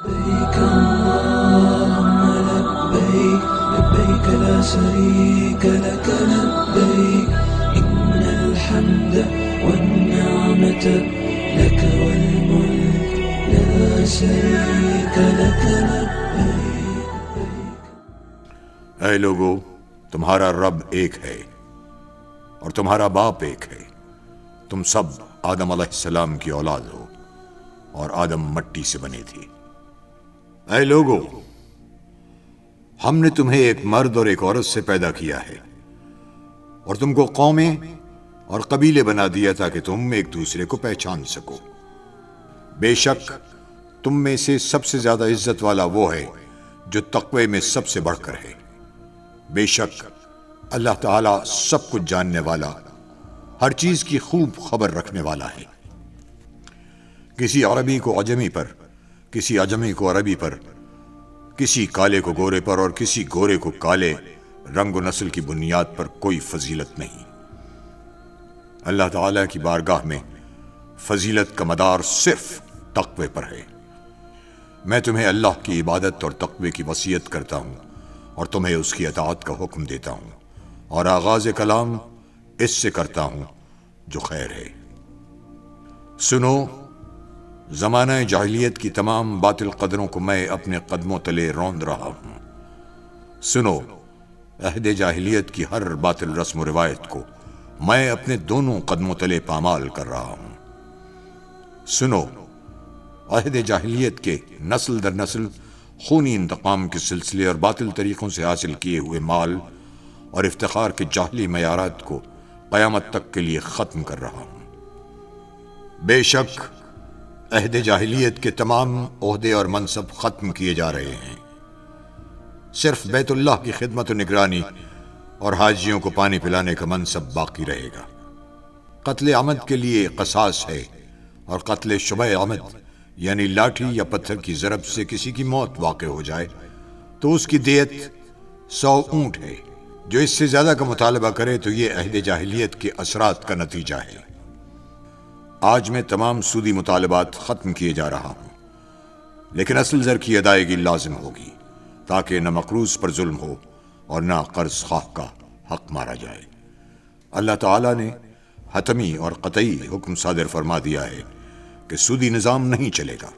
لبيك اللهم لبيك لبيك لا شريك لك لبيك إن الحمد والنعمة لك والملك لا شريك لك لبيك. اے لوگو، تمہارا رب ایک ہے اور تمہارا باپ ایک ہے. تم سب آدم علیہ السلام کی اولاد ہو اور آدم مٹی سے بنے تھے. اے لوگو، ہم نے تمہیں ایک مرد اور ایک عورت سے پیدا کیا ہے اور تم کو قومیں اور قبیلے بنا دیا تاکہ تم ایک دوسرے کو پہچان سکو. بے شک تم میں سے سب سے زیادہ عزت والا وہ ہے جو تقوی میں سب سے بڑھ کر ہے. بے شک اللہ تعالیٰ سب کچھ جاننے والا، ہر چیز کی خوب خبر رکھنے والا ہے. کسی عربی کو عجمی پر، کسی عجمی کو عربی پر، کسی کالے کو گورے پر اور کسی گورے کو کالے رنگ و نسل کی بنیاد پر کوئی فضیلت نہیں. اللہ تعالیٰ کی بارگاہ میں فضیلت کا مدار صرف تقوی پر ہے. میں تمہیں اللہ کی عبادت اور تقوی کی وصیت کرتا ہوں اور تمہیں اس کی اطاعت کا حکم دیتا ہوں، اور آغاز کلام اس سے کرتا ہوں جو خیر ہے. سنو، زمانہ جاہلیت کی تمام باطل قدروں کو میں اپنے قدموں تلے روند رہا ہوں. سنو، عہد جاہلیت کی ہر باطل رسم و روایت کو میں اپنے دونوں قدموں تلے پامال کر رہا ہوں. سنو، عہد جاہلیت کے نسل در نسل خونی انتقام کے سلسلے اور باطل طریقوں سے حاصل کیے ہوئے مال اور افتخار کے جاہلی معیارات کو قیامت تک کے لیے ختم کر رہا ہوں. بے شک عہد جاہلیت کے تمام عہدے اور منصب ختم کیے جا رہے ہیں. صرف بیت اللہ کی خدمت و نگرانی اور حاجیوں کو پانی پلانے کا منصب باقی رہے گا. قتل عمد کے لیے قصاص ہے، اور قتل شبہ عمد یعنی لاٹھی یا پتھر کی ضرب سے کسی کی موت واقع ہو جائے تو اس کی دیت 100 اونٹ ہے. جو اس سے زیادہ کا مطالبہ کرے تو یہ عہد جاہلیت کے اثرات کا نتیجہ ہے. آج میں تمام سودی مطالبات ختم کیے جا رہا ہوں، لیکن اصل زر کی ادائیگی لازم ہوگی تاکہ نہ مقروض پر ظلم ہو اور نہ قرض خواہ کا حق مارا جائے. اللہ تعالیٰ نے حتمی اور قطعی حکم صادر فرما دیا ہے کہ سودی نظام نہیں چلے گا.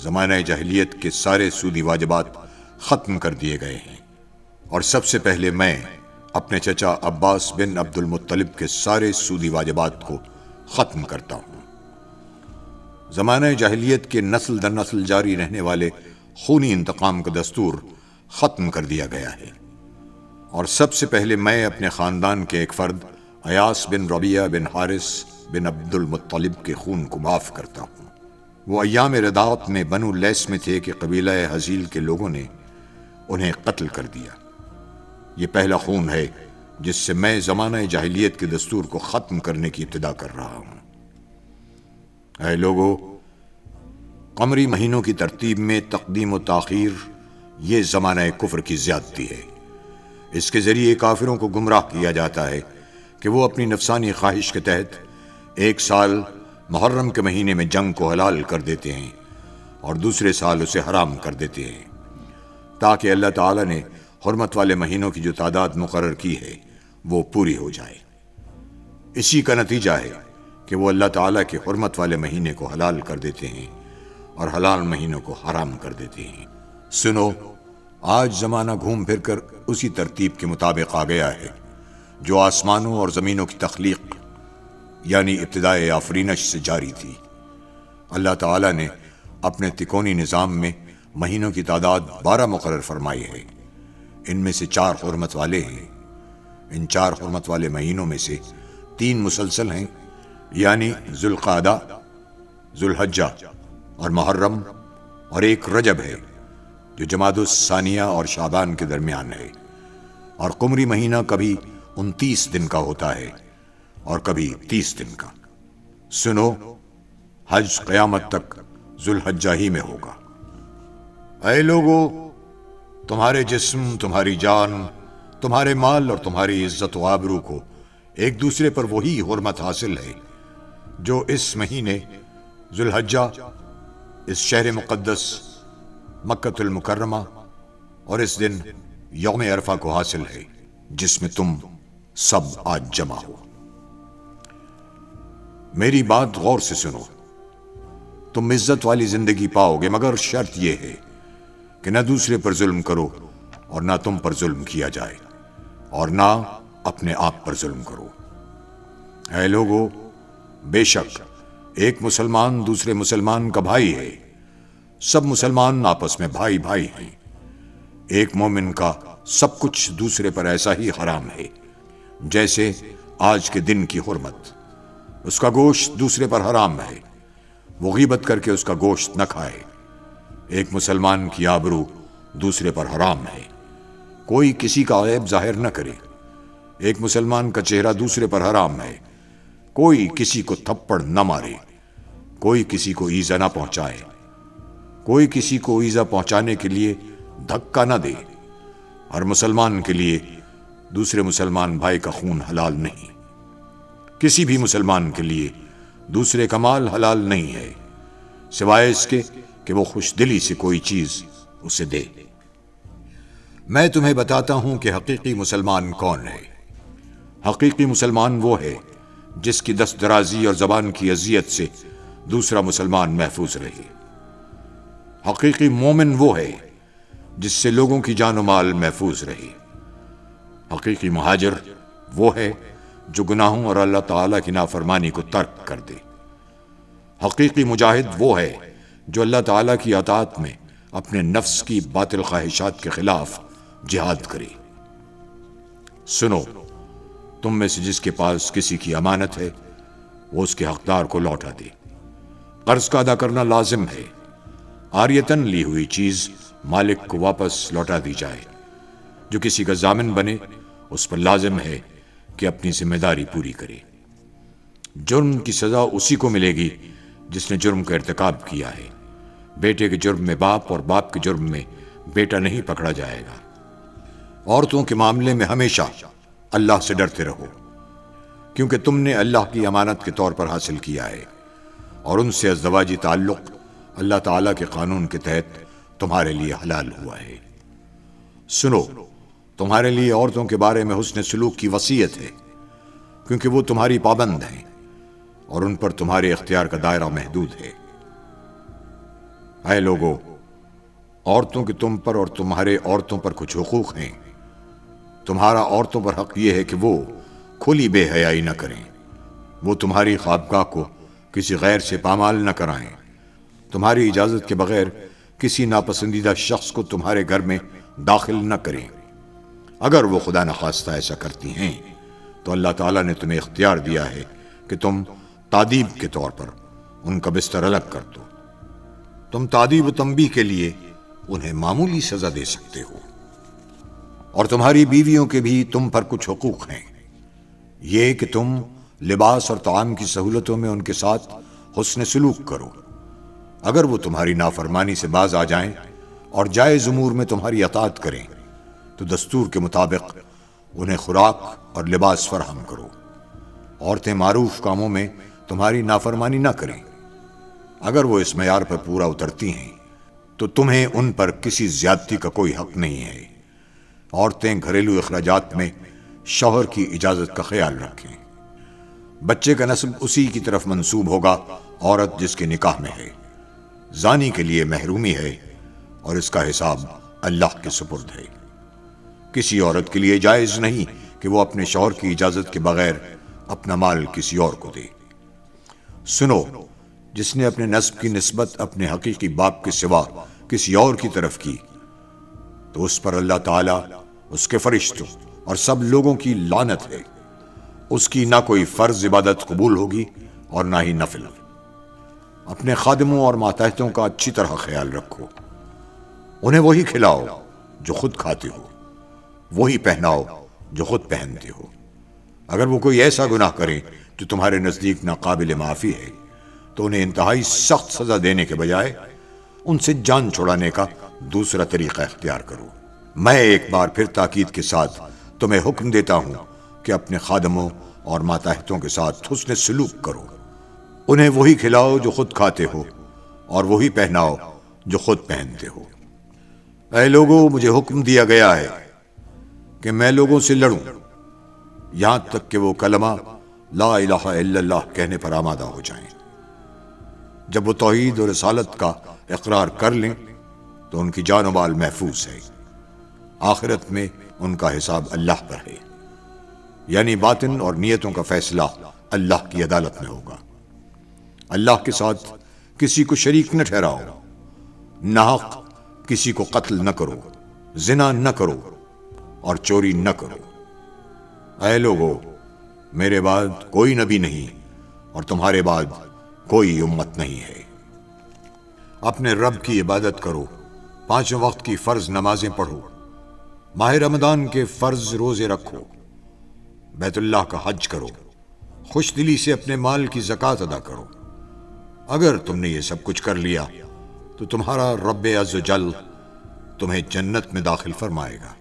زمانہ جاہلیت کے سارے سودی واجبات ختم کر دیے گئے ہیں، اور سب سے پہلے میں اپنے چچا عباس بن عبد المطلب کے سارے سودی واجبات کو ختم کرتا ہوں. زمانہ جاہلیت کے نسل در نسل جاری رہنے والے خونی انتقام کا دستور ختم کر دیا گیا ہے، اور سب سے پہلے میں اپنے خاندان کے ایک فرد ایاس بن ربیعہ بن حارث بن عبد المطلب کے خون کو معاف کرتا ہوں. وہ ایام رضاعت میں بنو لیس میں تھے کہ قبیلہ حزیل کے لوگوں نے انہیں قتل کر دیا. یہ پہلا خون ہے جس سے میں زمانہ جاہلیت کے دستور کو ختم کرنے کی ابتدا کر رہا ہوں. اے لوگو، قمری مہینوں کی ترتیب میں تقدیم و تاخیر یہ زمانہ کفر کی زیادتی ہے. اس کے ذریعے کافروں کو گمراہ کیا جاتا ہے کہ وہ اپنی نفسانی خواہش کے تحت 1 سال محرم کے مہینے میں جنگ کو حلال کر دیتے ہیں اور دوسرے سال اسے حرام کر دیتے ہیں، تاکہ اللہ تعالیٰ نے حرمت والے مہینوں کی جو تعداد مقرر کی ہے وہ پوری ہو جائے. اسی کا نتیجہ ہے کہ وہ اللہ تعالیٰ کے حرمت والے مہینے کو حلال کر دیتے ہیں اور حلال مہینوں کو حرام کر دیتے ہیں. سنو، آج زمانہ گھوم پھر کر اسی ترتیب کے مطابق آ گیا ہے جو آسمانوں اور زمینوں کی تخلیق یعنی ابتدائے آفرینش سے جاری تھی. اللہ تعالیٰ نے اپنے تکونی نظام میں مہینوں کی تعداد 12 مقرر فرمائی ہے. ان میں سے 4 حرمت والے ہیں. ان 4 حرمت والے مہینوں میں سے 3 مسلسل ہیں، یعنی ذوالقعدہ، ذوالحجہ اور محرم، اور ایک رجب ہے جو جمادی الثانیہ اور شعبان کے درمیان ہے. اور قمری مہینہ کبھی 29 دن کا ہوتا ہے اور کبھی 30 دن کا. سنو، حج قیامت تک ذوالحجہ ہی میں ہوگا. اے لوگو، تمہارے جسم، تمہاری جان، تمہارے مال اور تمہاری عزت و آبرو کو ایک دوسرے پر وہی حرمت حاصل ہے جو اس مہینے ذوالحجہ، اس شہر مقدس مکۃ المکرمہ، اور اس دن یوم عرفہ کو حاصل ہے جس میں تم سب آج جمع ہو۔ میری بات غور سے سنو، تم عزت والی زندگی پاؤ گے، مگر شرط یہ ہے کہ نہ دوسرے پر ظلم کرو اور نہ تم پر ظلم کیا جائے، اور نہ اپنے آپ پر ظلم کرو۔ اے لوگو، بے شک ایک مسلمان دوسرے مسلمان کا بھائی ہے، سب مسلمان آپس میں بھائی بھائی ہیں۔ ایک مومن کا سب کچھ دوسرے پر ایسا ہی حرام ہے جیسے آج کے دن کی حرمت۔ اس کا گوشت دوسرے پر حرام ہے، وہ غیبت کر کے اس کا گوشت نہ کھائے۔ ایک مسلمان کی آبرو دوسرے پر حرام ہے، کوئی کسی کا عیب ظاہر نہ کرے۔ ایک مسلمان کا چہرہ دوسرے پر حرام ہے، کوئی کسی کو تھپڑ نہ مارے، کوئی کسی کو ایذا نہ پہنچائے، کوئی کسی کو ایذا پہنچانے کے لیے دھکا نہ دے۔ ہر مسلمان کے لیے دوسرے مسلمان بھائی کا خون حلال نہیں، کسی بھی مسلمان کے لیے دوسرے کا مال حلال نہیں ہے سوائے اس کے کہ وہ خوش دلی سے کوئی چیز اسے دے۔ میں تمہیں بتاتا ہوں کہ حقیقی مسلمان کون ہے۔ حقیقی مسلمان وہ ہے جس کی دست درازی اور زبان کی اذیت سے دوسرا مسلمان محفوظ رہے۔ حقیقی مومن وہ ہے جس سے لوگوں کی جان و مال محفوظ رہے۔ حقیقی مہاجر وہ ہے جو گناہوں اور اللہ تعالیٰ کی نافرمانی کو ترک کر دے۔ حقیقی مجاہد وہ ہے جو اللہ تعالیٰ کی اطاعت میں اپنے نفس کی باطل خواہشات کے خلاف جہاد کرے۔ سنو، تم میں سے جس کے پاس کسی کی امانت ہے وہ اس کے حقدار کو لوٹا دے۔ قرض کا ادا کرنا لازم ہے، عاریتاً لی ہوئی چیز مالک کو واپس لوٹا دی جائے۔ جو کسی کا ضامن بنے اس پر لازم ہے کہ اپنی ذمہ داری پوری کرے۔ جرم کی سزا اسی کو ملے گی جس نے جرم کا ارتکاب کیا ہے۔ بیٹے کے جرم میں باپ اور باپ کے جرم میں بیٹا نہیں پکڑا جائے گا۔ عورتوں کے معاملے میں ہمیشہ اللہ سے ڈرتے رہو، کیونکہ تم نے اللہ کی امانت کے طور پر حاصل کیا ہے، اور ان سے ازدواجی تعلق اللہ تعالیٰ کے قانون کے تحت تمہارے لیے حلال ہوا ہے۔ سنو، تمہارے لیے عورتوں کے بارے میں حسن سلوک کی وصیت ہے، کیونکہ وہ تمہاری پابند ہیں اور ان پر تمہارے اختیار کا دائرہ محدود ہے۔ اے لوگو، عورتوں کے تم پر اور تمہارے عورتوں پر کچھ حقوق ہیں۔ تمہارا عورتوں پر حق یہ ہے کہ وہ کھلی بے حیائی نہ کریں، وہ تمہاری خوابگاہ کو کسی غیر سے پامال نہ کرائیں، تمہاری اجازت کے بغیر کسی ناپسندیدہ شخص کو تمہارے گھر میں داخل نہ کریں۔ اگر وہ خدا نخواستہ ایسا کرتی ہیں تو اللہ تعالیٰ نے تمہیں اختیار دیا ہے کہ تم تادیب کے طور پر ان کا بستر الگ کر دو۔ تم تادیب و تنبیہ کے لیے انہیں معمولی سزا دے سکتے ہو۔ اور تمہاری بیویوں کے بھی تم پر کچھ حقوق ہیں، یہ کہ تم لباس اور طعام کی سہولتوں میں ان کے ساتھ حسن سلوک کرو۔ اگر وہ تمہاری نافرمانی سے باز آ جائیں اور جائز امور میں تمہاری اطاعت کریں تو دستور کے مطابق انہیں خوراک اور لباس فراہم کرو۔ عورتیں معروف کاموں میں تمہاری نافرمانی نہ کریں۔ اگر وہ اس معیار پر پورا اترتی ہیں تو تمہیں ان پر کسی زیادتی کا کوئی حق نہیں ہے۔ عورتیں گھریلو اخراجات میں شوہر کی اجازت کا خیال رکھیں۔ بچے کا نسب اسی کی طرف منسوب ہوگا عورت جس کے نکاح میں ہے۔ زانی کے لیے محرومی ہے اور اس کا حساب اللہ کے سپرد ہے۔ کسی عورت کے لیے جائز نہیں کہ وہ اپنے شوہر کی اجازت کے بغیر اپنا مال کسی اور کو دے۔ سنو، جس نے اپنے نسب کی نسبت اپنے حقیقی باپ کے سوا کسی اور کی طرف کی تو اس پر اللہ تعالیٰ، اس کے فرشتوں اور سب لوگوں کی لعنت ہے۔ اس کی نہ کوئی فرض عبادت قبول ہوگی اور نہ ہی نفل۔ اپنے خادموں اور ماتحتوں کا اچھی طرح خیال رکھو۔ انہیں وہی کھلاؤ جو خود کھاتے ہو، وہی پہناؤ جو خود پہنتے ہو۔ اگر وہ کوئی ایسا گناہ کریں جو تمہارے نزدیک ناقابل معافی ہے تو انہیں انتہائی سخت سزا دینے کے بجائے ان سے جان چھڑانے کا دوسرا طریقہ اختیار کرو۔ میں ایک بار پھر تاکید کے ساتھ تمہیں حکم دیتا ہوں کہ اپنے خادموں اور ماتحتوں کے ساتھ حسن سلوک کرو۔ انہیں وہی کھلاؤ جو خود کھاتے ہو اور وہی پہناؤ جو خود پہنتے ہو۔ اے لوگوں، مجھے حکم دیا گیا ہے کہ میں لوگوں سے لڑوں یہاں تک کہ وہ کلمہ لا الہ الا اللہ کہنے پر آمادہ ہو جائیں۔ جب وہ توحید اور رسالت کا اقرار کر لیں تو ان کی جان و مال محفوظ ہے، آخرت میں ان کا حساب اللہ پر ہے، یعنی باطن اور نیتوں کا فیصلہ اللہ کی عدالت میں ہوگا۔ اللہ کے ساتھ کسی کو شریک نہ ٹھہراؤ، ناحق کسی کو قتل نہ کرو، زنا نہ کرو اور چوری نہ کرو۔ اے لوگو، میرے بعد کوئی نبی نہیں اور تمہارے بعد کوئی امت نہیں ہے۔ اپنے رب کی عبادت کرو، 5 وقت کی فرض نمازیں پڑھو، ماہ رمضان کے فرض روزے رکھو، بیت اللہ کا حج کرو، خوش دلی سے اپنے مال کی زکوٰۃ ادا کرو۔ اگر تم نے یہ سب کچھ کر لیا تو تمہارا رب عز و جل تمہیں جنت میں داخل فرمائے گا۔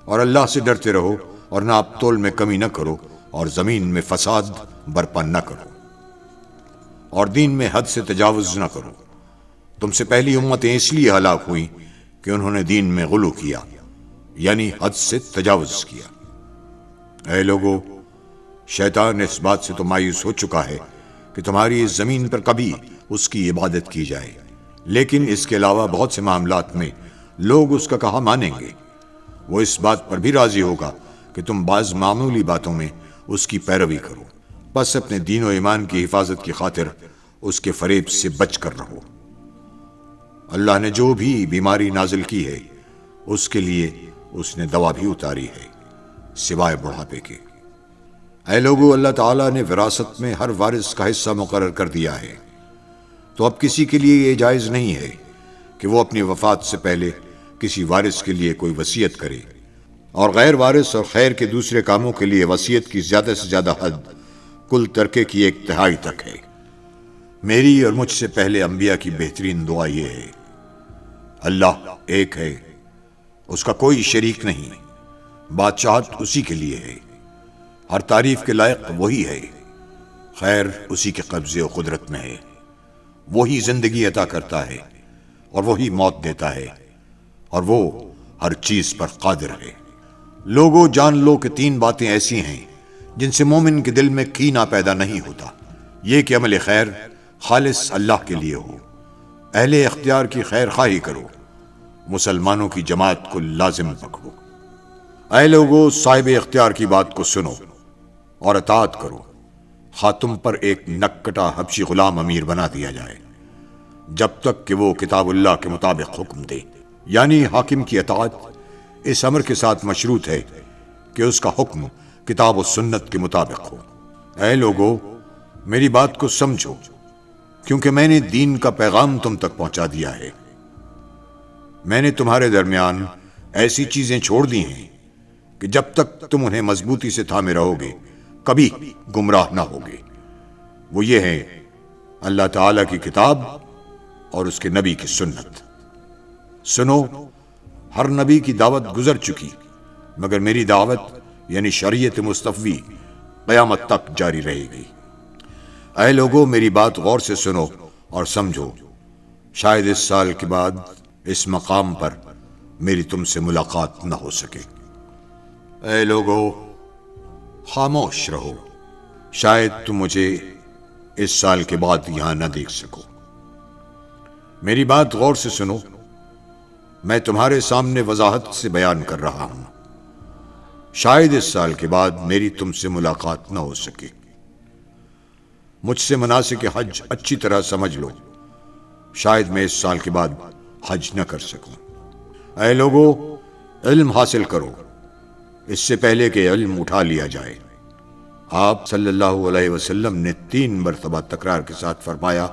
اور اللہ سے ڈرتے رہو اور ناپ تول میں کمی نہ کرو اور زمین میں فساد برپا نہ کرو اور دین میں حد سے تجاوز نہ کرو۔ تم سے پہلی امتیں اس لیے ہلاک ہوئیں کہ انہوں نے دین میں غلو کیا، یعنی حد سے تجاوز کیا۔ اے لوگو، شیطان اس بات سے تو مایوس ہو چکا ہے کہ تمہاری اس زمین پر کبھی اس کی عبادت کی جائے، لیکن اس کے علاوہ بہت سے معاملات میں لوگ اس کا کہا مانیں گے۔ وہ اس بات پر بھی راضی ہوگا کہ تم بعض معمولی باتوں میں اس کی پیروی کرو، بس اپنے دین و ایمان کی حفاظت کی خاطر اس کے فریب سے بچ کر رہو۔ اللہ نے جو بھی بیماری نازل کی ہے اس کے لیے اس نے دوا بھی اتاری ہے، سوائے بڑھاپے کے۔ اے لوگو، اللہ تعالیٰ نے وراثت میں ہر وارث کا حصہ مقرر کر دیا ہے، تو اب کسی کے لیے یہ جائز نہیں ہے کہ وہ اپنی وفات سے پہلے کسی وارث کے لیے کوئی وصیت کرے، اور غیر وارث اور خیر کے دوسرے کاموں کے لیے وصیت کی زیادہ سے زیادہ حد کل ترکے کی 1/3 تک ہے۔ میری اور مجھ سے پہلے انبیاء کی بہترین دعا یہ ہے: اللہ ایک ہے، اس کا کوئی شریک نہیں، بادشاہت اسی کے لیے ہے، ہر تعریف کے لائق وہی ہے، خیر اسی کے قبضے و قدرت میں ہے، وہی زندگی عطا کرتا ہے اور وہی موت دیتا ہے، اور وہ ہر چیز پر قادر ہے۔ لوگوں، جان لو کہ 3 باتیں ایسی ہیں جن سے مومن کے دل میں کینہ پیدا نہیں ہوتا، یہ کہ عمل خیر خالص اللہ کے لیے ہو، اہل اختیار کی خیر خواہی کرو، مسلمانوں کی جماعت کو لازم پکڑو۔ اے لوگو، صاحب اختیار کی بات کو سنو اور اطاعت کرو، خواہ تم پر ایک نکٹا حبشی غلام امیر بنا دیا جائے، جب تک کہ وہ کتاب اللہ کے مطابق حکم دے، یعنی حاکم کی اطاعت اس امر کے ساتھ مشروط ہے کہ اس کا حکم کتاب و سنت کے مطابق ہو۔ اے لوگو، میری بات کو سمجھو، کیونکہ میں نے دین کا پیغام تم تک پہنچا دیا ہے۔ میں نے تمہارے درمیان ایسی چیزیں چھوڑ دی ہیں کہ جب تک تم انہیں مضبوطی سے تھامے رہو گے کبھی گمراہ نہ ہوگے۔ وہ یہ ہے اللہ تعالیٰ کی کتاب اور اس کے نبی کی سنت۔ سنو، ہر نبی کی دعوت گزر چکی، مگر میری دعوت یعنی شریعت مصطفی قیامت تک جاری رہے گی۔ اے لوگو، میری بات غور سے سنو اور سمجھو، شاید اس سال کے بعد اس مقام پر میری تم سے ملاقات نہ ہو سکے۔ اے لوگو، خاموش رہو، شاید تم مجھے اس سال کے بعد یہاں نہ دیکھ سکو۔ میری بات غور سے سنو، میں تمہارے سامنے وضاحت سے بیان کر رہا ہوں، شاید اس سال کے بعد میری تم سے ملاقات نہ ہو سکے۔ مجھ سے مناسک حج اچھی طرح سمجھ لو، شاید میں اس سال کے بعد حج نہ کر سکوں۔ اے لوگو، علم حاصل کرو اس سے پہلے کہ علم اٹھا لیا جائے۔ آپ صلی اللہ علیہ وسلم نے 3 مرتبہ تکرار کے ساتھ فرمایا،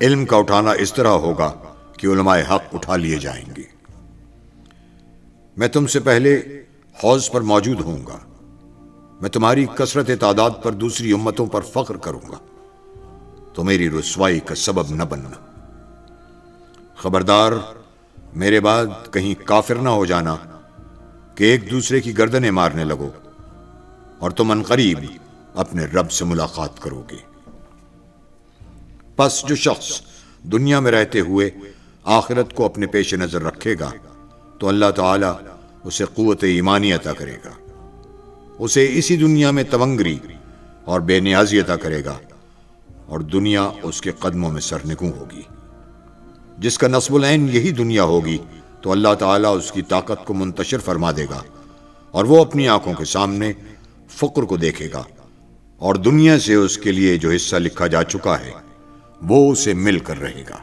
علم کا اٹھانا اس طرح ہوگا کہ علماء حق اٹھا لیے جائیں گے۔ میں تم سے پہلے حوض پر موجود ہوں گا، میں تمہاری کثرت تعداد پر دوسری امتوں پر فخر کروں گا، تو میری رسوائی کا سبب نہ بننا۔ خبردار، میرے بعد کہیں کافر نہ ہو جانا کہ ایک دوسرے کی گردنیں مارنے لگو اور تم عنقریب اپنے رب سے ملاقات کرو گے۔ پس جو شخص دنیا میں رہتے ہوئے آخرت کو اپنے پیش نظر رکھے گا تو اللہ تعالیٰ اسے قوت ایمانی عطا کرے گا، اسے اسی دنیا میں تونگری اور بے نیازی عطا کرے گا، اور دنیا اس کے قدموں میں سرنگوں ہوگی۔ جس کا نصب العین یہی دنیا ہوگی تو اللہ تعالیٰ اس کی طاقت کو منتشر فرما دے گا، اور وہ اپنی آنکھوں کے سامنے فقر کو دیکھے گا، اور دنیا سے اس کے لیے جو حصہ لکھا جا چکا ہے وہ اسے مل کر رہے گا۔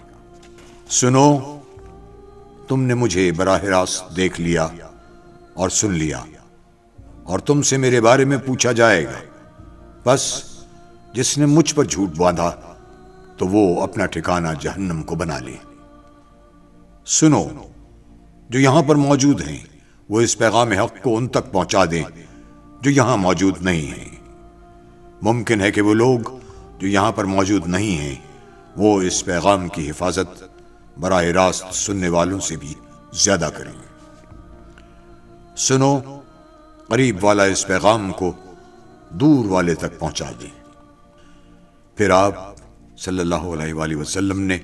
سنو، تم نے مجھے براہ راست دیکھ لیا اور سن لیا، اور تم سے میرے بارے میں پوچھا جائے گا، بس جس نے مجھ پر جھوٹ باندھا تو وہ اپنا ٹھکانہ جہنم کو بنا لے۔ سنو، جو یہاں پر موجود ہیں وہ اس پیغام حق کو ان تک پہنچا دیں جو یہاں موجود نہیں ہیں۔ ممکن ہے کہ وہ لوگ جو یہاں پر موجود نہیں ہیں وہ اس پیغام کی حفاظت براہ راست سننے والوں سے بھی زیادہ کریں۔ سنو، قریب والا اس پیغام کو دور والے تک پہنچا دیں۔ پھر آپ صلی اللہ علیہ وآلہ وسلم نے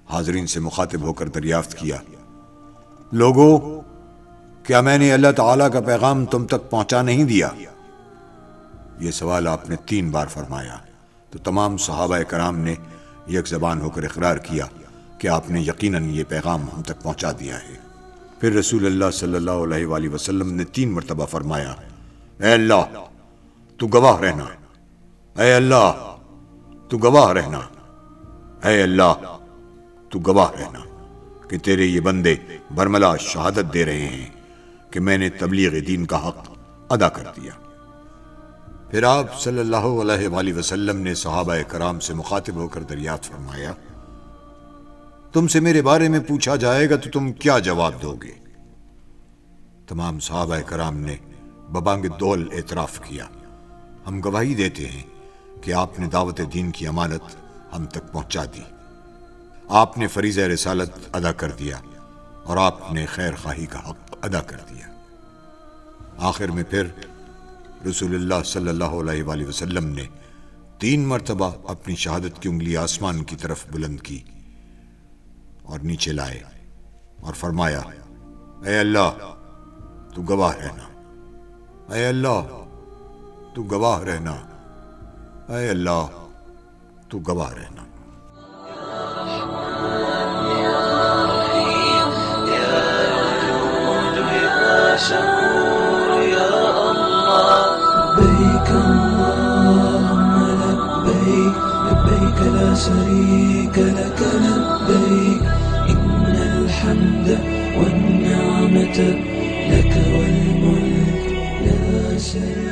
حاضرین سے مخاطب ہو کر دریافت کیا، لوگو، کیا میں نے اللہ تعالیٰ کا پیغام تم تک پہنچا نہیں دیا؟ یہ سوال آپ نے 3 بار فرمایا تو تمام صحابہ کرام نے یک زبان ہو کر اقرار کیا کہ آپ نے یقیناً یہ پیغام ہم تک پہنچا دیا ہے۔ پھر رسول اللہ صلی اللہ علیہ وآلہ وسلم نے 3 مرتبہ فرمایا، اے اللہ تو گواہ رہنا، اے اللہ تو گواہ رہنا، اے اللہ تو گواہ رہنا کہ تیرے یہ بندے برملا شہادت دے رہے ہیں کہ میں نے تبلیغ دین کا حق ادا کر دیا۔ پھر آپ صلی اللہ علیہ وآلہ وسلم نے صحابہ کرام سے مخاطب ہو کر دریافت فرمایا، تم سے میرے بارے میں پوچھا جائے گا تو تم کیا جواب دو گے؟ تمام صحابہ کرام نے ببانگ دول اعتراف کیا، ہم گواہی دیتے ہیں کہ آپ نے دعوت دین کی امانت ہم تک پہنچا دی، آپ نے فریضہ رسالت ادا کر دیا، اور آپ نے خیر خواہی کا حق ادا کر دیا۔ آخر میں پھر رسول اللہ صلی اللہ علیہ وآلہ وسلم نے 3 مرتبہ اپنی شہادت کی انگلی آسمان کی طرف بلند کی اور نیچے لائے اور فرمایا، اے اللہ تو گواہ رہنا، اے اللہ تو گواہ رہنا، اے اللہ تو گواہ رہنا۔ لبيك اللهم لبيك، لبيك لا شريك لك لبيك، إن الحمد والنعمة لك والملك لا شريك